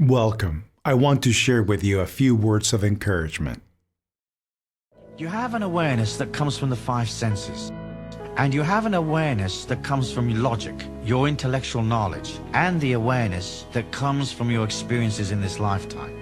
Welcome. I want to share with you a few words of encouragement. You have an awareness that comes from the five senses. And you have an awareness that comes from your logic, your intellectual knowledge, and the awareness that comes from your experiences in this lifetime.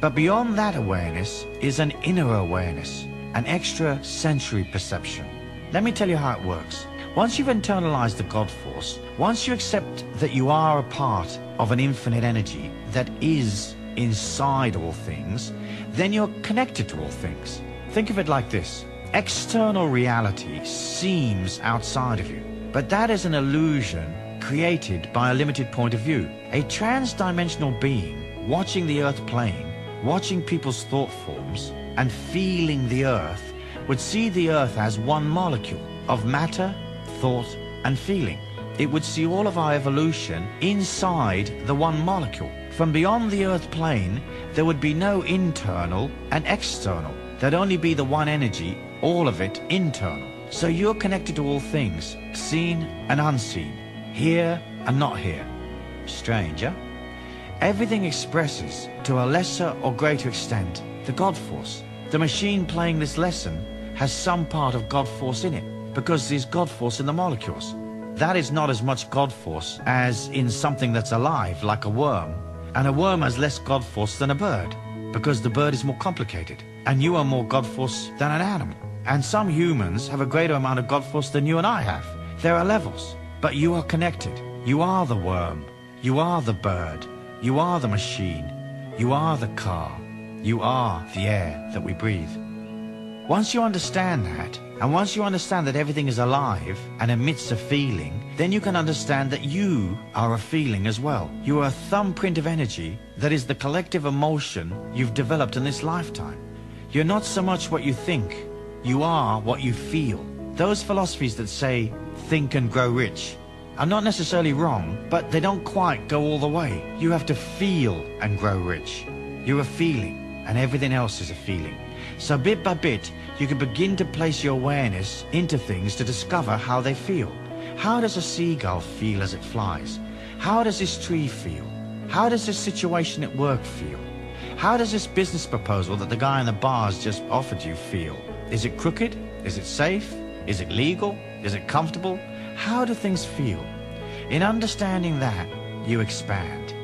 But beyond that awareness is an inner awareness, an extra sensory perception. Let me tell you how it works. Once you've internalized the God force, once you accept that you are a part of an infinite energy that is inside all things, then you're connected to all things. Think of it like this. External reality seems outside of you, but that is an illusion created by a limited point of view. A trans-dimensional being watching the earth plane, watching people's thought forms, and feeling the earth would see the earth as one molecule of matter, thought, and feeling. It would see all of our evolution inside the one molecule. From beyond the earth plane, there would be no internal and external. There'd only be the one energy, all of it internal. So you're connected to all things, seen and unseen, here and not here. Strange, huh? Everything expresses, to a lesser or greater extent, the God force. The machine playing this lesson has some part of God force in it, because there's God force in the molecules. That is not as much God force as in something that's alive, like a worm. And a worm has less God force than a bird, because the bird is more complicated. And you are more God force than an animal. And some humans have a greater amount of God force than you and I have. There are levels, but you are connected. You are the worm. You are the bird. You are the machine. You are the car. You are the air that we breathe. Once you understand that, and once you understand that everything is alive and emits a feeling, then you can understand that you are a feeling as well. You are a thumbprint of energy that is the collective emotion you've developed in this lifetime. You're not so much what you think, you are what you feel. Those philosophies that say, think and grow rich, are not necessarily wrong, but they don't quite go all the way. You have to feel and grow rich. You're a feeling, and everything else is a feeling. So bit by bit, you can begin to place your awareness into things to discover how they feel. How does a seagull feel as it flies? How does this tree feel? How does this situation at work feel? How does this business proposal that the guy in the bar's just offered you feel? Is it crooked? Is it safe? Is it legal? Is it comfortable? How do things feel? In understanding that, you expand.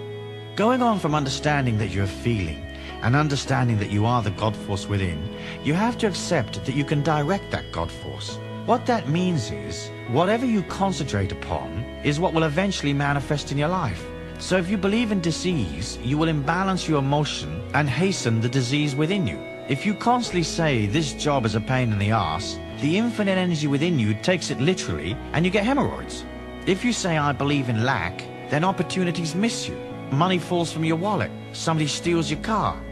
Going on from understanding that you're feeling and understanding that you are the God force within, you have to accept that you can direct that God force. What that means is, whatever you concentrate upon is what will eventually manifest in your life. So if you believe in disease, you will imbalance your emotion and hasten the disease within you. If you constantly say, this job is a pain in the ass, the infinite energy within you takes it literally and you get hemorrhoids. If you say, I believe in lack, then opportunities miss you. Money falls from your wallet. Somebody steals your car.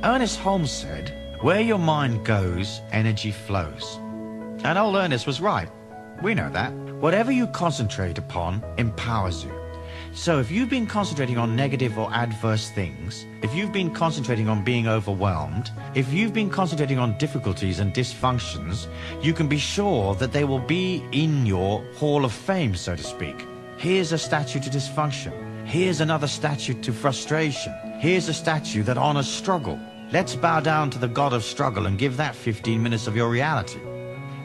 Ernest Holmes said, where your mind goes, energy flows. And old Ernest was right. We know that. Whatever you concentrate upon empowers you. So if you've been concentrating on negative or adverse things, if you've been concentrating on being overwhelmed, if you've been concentrating on difficulties and dysfunctions, you can be sure that they will be in your hall of fame, so to speak. Here's a statue to dysfunction. Here's another statue to frustration. Here's a statue that honors struggle. Let's bow down to the god of struggle and give that 15 minutes of your reality.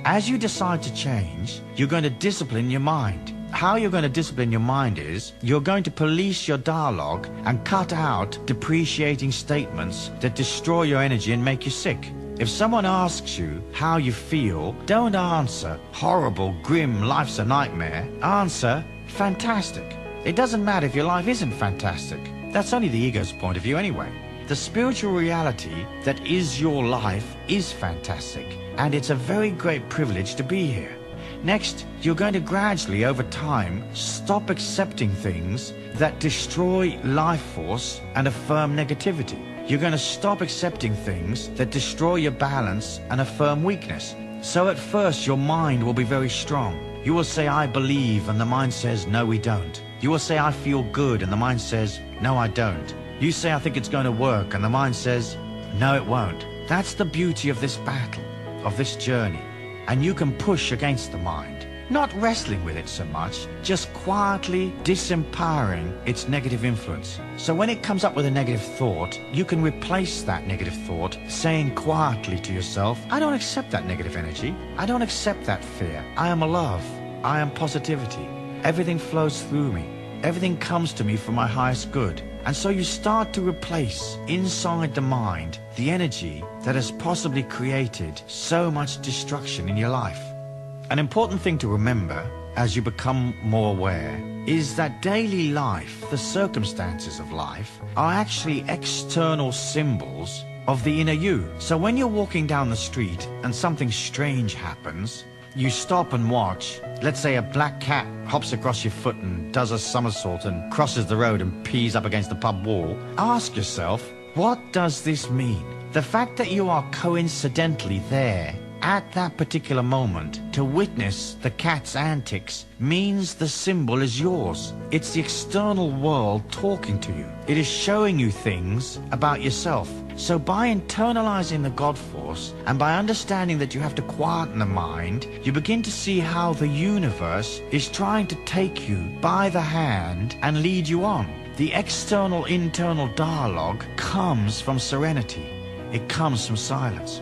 As you decide to change, you're going to discipline your mind. How you're going to discipline your mind is, you're going to police your dialogue and cut out depreciating statements that destroy your energy and make you sick. If someone asks you how you feel, don't answer, horrible, grim, life's a nightmare. Answer, fantastic. It doesn't matter if your life isn't fantastic. That's only the ego's point of view anyway. The spiritual reality that is your life is fantastic, and it's a very great privilege to be here. Next, you're going to gradually, over time, stop accepting things that destroy life force and affirm negativity. You're going to stop accepting things that destroy your balance and affirm weakness. So at first, your mind will be very strong. You will say, I believe, and the mind says, no, we don't. You will say, I feel good, and the mind says, no, I don't. You say, I think it's going to work, and the mind says, no, it won't. That's the beauty of this battle, of this journey. And you can push against the mind. Not wrestling with it so much, just quietly disempowering its negative influence. So when it comes up with a negative thought, you can replace that negative thought, saying quietly to yourself, I don't accept that negative energy. I don't accept that fear. I am love. I am positivity. Everything flows through me. Everything comes to me for my highest good. And so you start to replace inside the mind the energy that has possibly created so much destruction in your life. An important thing to remember as you become more aware is that daily life, the circumstances of life, are actually external symbols of the inner you. So when you're walking down the street and something strange happens, you stop and watch. Let's say a black cat hops across your foot and does a somersault and crosses the road and pees up against the pub wall. Ask yourself, what does this mean? The fact that you are coincidentally there at that particular moment to witness the cat's antics means the symbol is yours. It's the external world talking to you. It is showing you things about yourself. So by internalizing the God force and by understanding that you have to quieten the mind, you begin to see how the universe is trying to take you by the hand and lead you on. The external-internal dialogue comes from serenity. It comes from silence.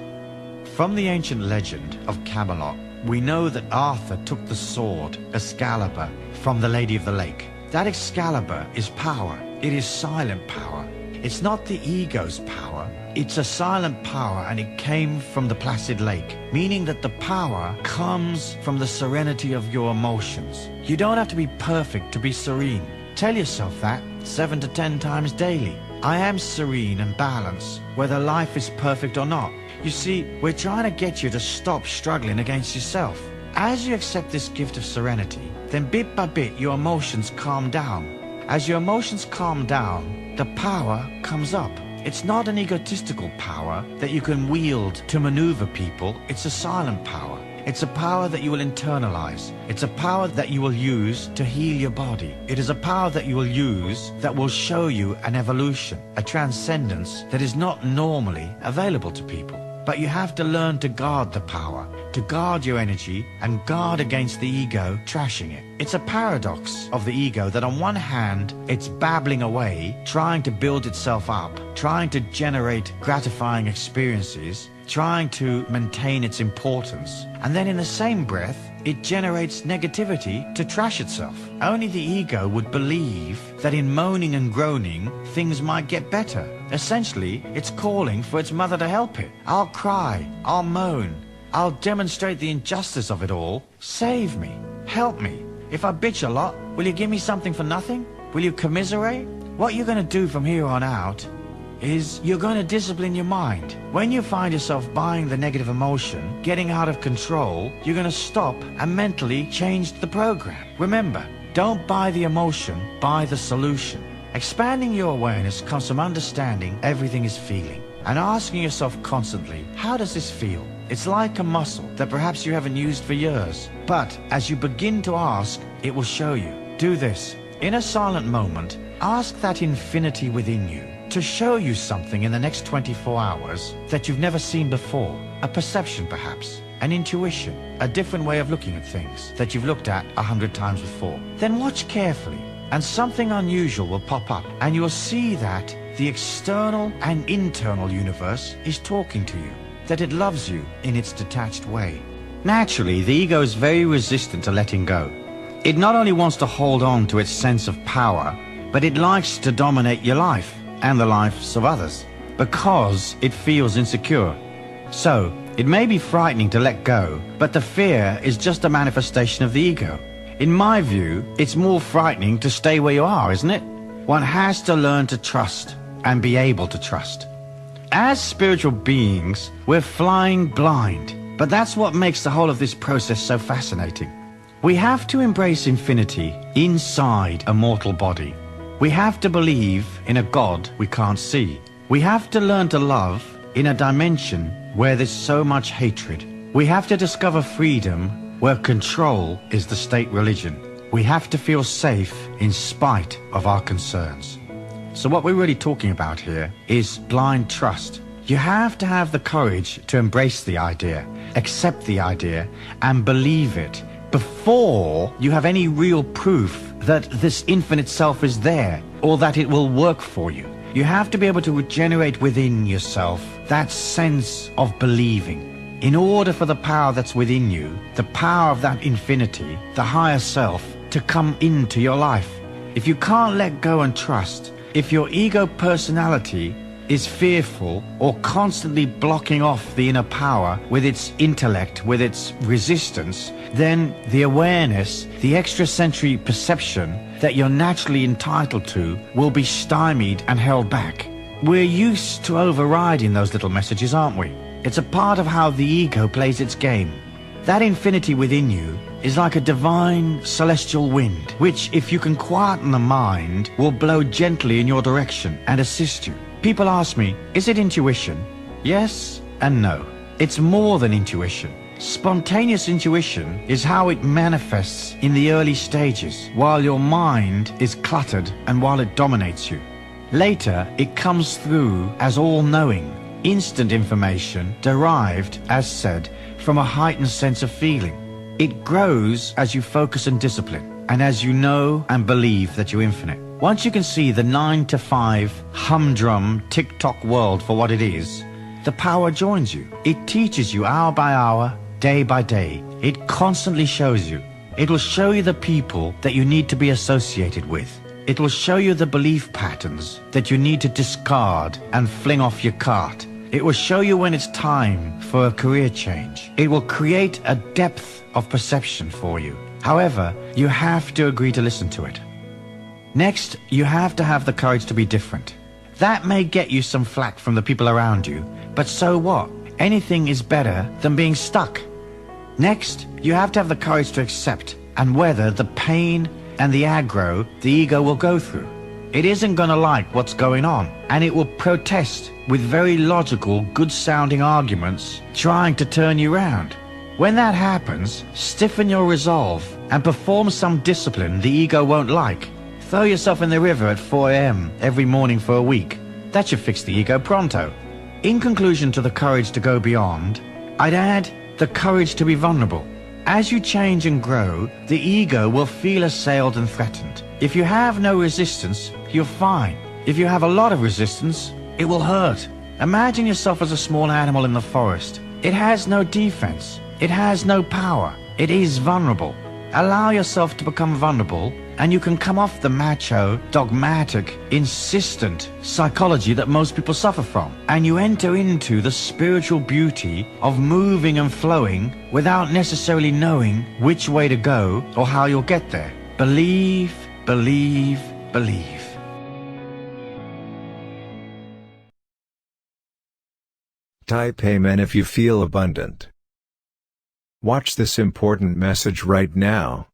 From the ancient legend of Camelot, we know that Arthur took the sword, Excalibur, from the Lady of the Lake. That Excalibur is power. It is silent power. It's not the ego's power. It's a silent power, and it came from the placid lake, meaning that the power comes from the serenity of your emotions. You don't have to be perfect to be serene. Tell yourself that 7 to 10 times daily. I am serene and balanced, whether life is perfect or not. You see, we're trying to get you to stop struggling against yourself. As you accept this gift of serenity, then bit by bit your emotions calm down. As your emotions calm down, the power comes up. It's not an egotistical power that you can wield to maneuver people. It's a silent power. It's a power that you will internalize. It's a power that you will use to heal your body. It is a power that you will use that will show you an evolution, a transcendence that is not normally available to people. But you have to learn to guard the power, to guard your energy and guard against the ego trashing it. It's a paradox of the ego that on one hand, it's babbling away, trying to build itself up, trying to generate gratifying experiences, trying to maintain its importance. And then in the same breath, it generates negativity to trash itself. Only the ego would believe that in moaning and groaning, things might get better. Essentially, it's calling for its mother to help it. I'll cry, I'll moan, I'll demonstrate the injustice of it all. Save me, help me. If I bitch a lot, will you give me something for nothing? Will you commiserate? What you're going to do from here on out is you're going to discipline your mind. When you find yourself buying the negative emotion, getting out of control, you're going to stop and mentally change the program. Remember, don't buy the emotion, buy the solution. Expanding your awareness comes from understanding everything is feeling and asking yourself constantly, how does this feel? It's like a muscle that perhaps you haven't used for years. But as you begin to ask, it will show you. Do this. In a silent moment, ask that infinity within you to show you something in the next 24 hours that you've never seen before. A perception perhaps, an intuition, a different way of looking at things that you've looked at 100 times before. Then watch carefully and something unusual will pop up and you'll see that the external and internal universe is talking to you, that it loves you in its detached way. Naturally, the ego is very resistant to letting go. It not only wants to hold on to its sense of power, but it likes to dominate your life and the lives of others because it feels insecure. So, it may be frightening to let go, but the fear is just a manifestation of the ego. In my view, it's more frightening to stay where you are, isn't it? One has to learn to trust and be able to trust. As spiritual beings, we're flying blind, but that's what makes the whole of this process so fascinating. We have to embrace infinity inside a mortal body. We have to believe in a God we can't see. We have to learn to love in a dimension where there's so much hatred. We have to discover freedom where control is the state religion. We have to feel safe in spite of our concerns. So what we're really talking about here is blind trust. You have to have the courage to embrace the idea, accept the idea, and believe it before you have any real proof that this infinite self is there or that it will work for you. You have to be able to regenerate within yourself that sense of believing. In order for the power that's within you, the power of that infinity, the higher self, to come into your life. If you can't let go and trust, if your ego personality is fearful or constantly blocking off the inner power with its intellect, with its resistance, then the awareness, the extrasensory perception that you're naturally entitled to will be stymied and held back. We're used to overriding those little messages, aren't we? It's a part of how the ego plays its game. That infinity within you is like a divine celestial wind, which, if you can quieten the mind, will blow gently in your direction and assist you. People ask me, is it intuition? Yes and no. It's more than intuition. Spontaneous intuition is how it manifests in the early stages, while your mind is cluttered and while it dominates you. Later, it comes through as all-knowing, instant information derived, as said, from a heightened sense of feeling. It grows as you focus and discipline, and as you know and believe that you're infinite. Once you can see the 9-to-5 humdrum tick-tock world for what it is, the power joins you. It teaches you hour by hour, day by day. It constantly shows you. It will show you the people that you need to be associated with. It will show you the belief patterns that you need to discard and fling off your cart. It will show you when it's time for a career change. It will create a depth of perception for you. However, you have to agree to listen to it. Next, you have to have the courage to be different. That may get you some flack from the people around you, but so what? Anything is better than being stuck. Next, you have to have the courage to accept and weather the pain and the aggro the ego will go through. It isn't going to like what's going on, and it will protest with very logical, good-sounding arguments trying to turn you round. When that happens, stiffen your resolve and perform some discipline the ego won't like. Throw yourself in the river at 4 a.m. every morning for a week. That should fix the ego pronto. In conclusion to the courage to go beyond, I'd add the courage to be vulnerable. As you change and grow, the ego will feel assailed and threatened. If you have no resistance, you're fine. If you have a lot of resistance, it will hurt. Imagine yourself as a small animal in the forest. It has no defense. It has no power. It is vulnerable. Allow yourself to become vulnerable, and you can come off the macho, dogmatic, insistent psychology that most people suffer from. And you enter into the spiritual beauty of moving and flowing without necessarily knowing which way to go or how you'll get there. Believe, believe, believe. Type Amen if you feel abundant. Watch this important message right now.